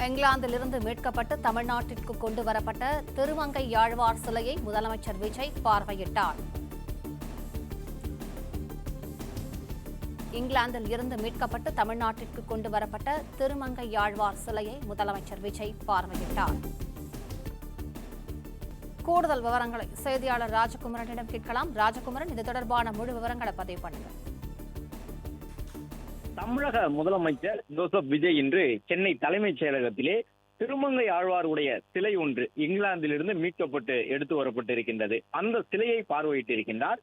இங்கிலாந்திலிருந்து மீட்கப்பட்டு தமிழ்நாட்டிற்கு கொண்டு வரப்பட்ட திருமங்கையாழ்வார் சிலையை முதலமைச்சர் விஜய் பார்வையிட்டார். இங்கிலாந்தில் இருந்து மீட்கப்பட்டு தமிழ்நாட்டிற்கு கொண்டு வரப்பட்ட திருமங்கையாழ்வார் சிலையை முதலமைச்சர் விஜய் பார்வையிட்டார். கூடுதல் விவரங்களை செய்தியாளர் ராஜகுமரனிடம் கேட்கலாம். ராஜகுமரன், இது தொடர்பான முழு விவரங்களை பதிவு பண்ணுங்க. தமிழக முதலமைச்சர் ஜோசப் விஜய் இன்று சென்னை தலைமைச் செயலகத்திலே திருமங்கை ஆழ்வாருடைய சிலை ஒன்று இங்கிலாந்திலிருந்து மீட்கப்பட்டு எடுத்து வரப்பட்டிருக்கின்றது. அந்த சிலையை பார்வையிட்டிருக்கின்றார்.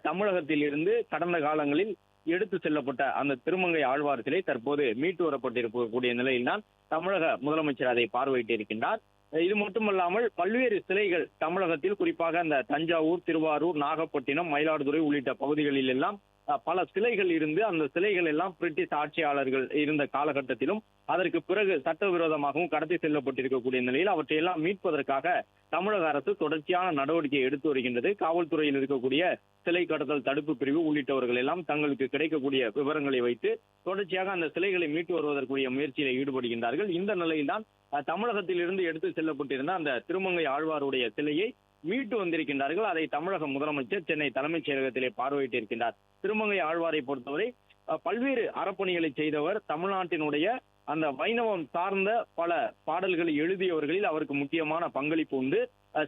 தமிழகத்தில் இருந்து கடந்த காலங்களில் எடுத்து செல்லப்பட்ட அந்த திருமங்கை ஆழ்வார் சிலை தற்போது மீட்டு வரப்பட்டிருக்கக்கூடிய நிலையில்தான் தமிழக முதலமைச்சர் அதை பார்வையிட்டிருக்கின்றார். இது மட்டுமல்லாமல் பல்வேறு சிலைகள் தமிழகத்தில், குறிப்பாக அந்த தஞ்சாவூர், திருவாரூர், நாகப்பட்டினம், மயிலாடுதுறை உள்ளிட்ட பகுதிகளில் எல்லாம் பல சிலைகள் இருந்து அந்த சிலைகள் எல்லாம் பிரிட்டிஷ் ஆட்சியாளர்கள் இருந்த காலகட்டத்திலும் அதற்கு பிறகு சட்டவிரோதமாகவும் கடத்தி செல்லப்பட்டிருக்கக்கூடிய நிலையில் அவற்றையெல்லாம் மீட்பதற்காக தமிழக அரசு தொடர்ச்சியான நடவடிக்கை எடுத்து வருகின்றது. காவல்துறையில் இருக்கக்கூடிய சிலை கடத்தல் தடுப்பு பிரிவு உள்ளிட்டவர்கள் எல்லாம் தங்களுக்கு கிடைக்கக்கூடிய விவரங்களை வைத்து தொடர்ச்சியாக அந்த சிலைகளை மீட்டு வருவதற்குரிய முயற்சியில் ஈடுபடுகின்றார்கள். இந்த நிலையில்தான் தமிழகத்தில் இருந்து எடுத்து செல்லப்பட்டிருந்த அந்த திருமங்கை ஆழ்வாருடைய சிலையை மீட்டு வந்திருக்கின்றார்கள். அதை தமிழக முதலமைச்சர் சென்னை தலைமைச் செயலகத்திலே பார்வையிட்டிருக்கின்றார். திருமங்கை ஆழ்வாரை பொறுத்தவரை பல்வேறு அறப்பணிகளை செய்தவர். தமிழ்நாட்டினுடைய அந்த வைணவம் சார்ந்த பல பாடல்களை எழுதியவர்களில் அவருக்கு முக்கியமான பங்களிப்பு உண்டு.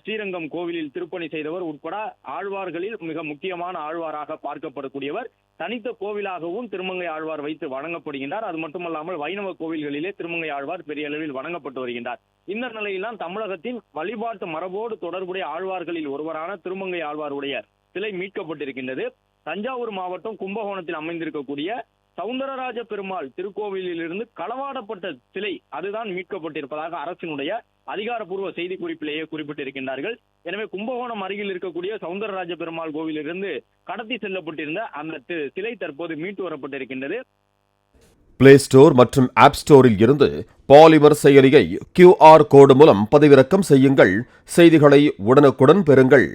ஸ்ரீரங்கம் கோவிலில் திருப்பணி செய்தவர் உட்பட ஆழ்வார்களில் மிக முக்கியமான ஆழ்வாராக பார்க்கப்படக்கூடியவர். தனித்த கோவிலாகவும் திருமங்கை ஆழ்வார் வைத்து வணங்கப்படுகின்றார். அது மட்டுமல்லாமல் வைணவ கோவில்களிலே திருமங்கை ஆழ்வார் பெரிய அளவில் வணங்கப்பட்டு வருகின்றார். இந்த நிலையில்தான் தமிழகத்தின் வழிபாட்டு மரபோடு தொடர்புடைய ஆழ்வார்களில் ஒருவரான திருமங்கை ஆழ்வாருடைய சிலை மீட்கப்பட்டிருக்கின்றது. தஞ்சாவூர் மாவட்டம் கும்பகோணத்தில் அமைந்திருக்கக்கூடிய சவுந்தரராஜ பெருமாள் திருக்கோவிலில் இருந்து களவாடப்பட்ட சிலை அதுதான் மீட்கப்பட்டிருப்பதாக அரசினுடைய அதிகாரப்பூர்வ செய்தி குறிப்பிலேயே குறிப்பிட்டிருக்கின்றார்கள். எனவே கும்பகோணம் அருகில் இருக்கக்கூடிய சவுந்தரராஜ பெருமாள் கோவிலிருந்து கடத்தி செல்லப்பட்டிருந்த அந்த சிலை தற்போது மீட்டு வரப்பட்டிருக்கின்றது. பிளே ஸ்டோர் மற்றும் ஆப் ஸ்டோரில் இருந்து பாலிமர் செயலியை QR கோடு மூலம் பதிவிறக்கம் செய்யுங்கள். செய்திகளை உடனுக்குடன் பெறுங்கள்.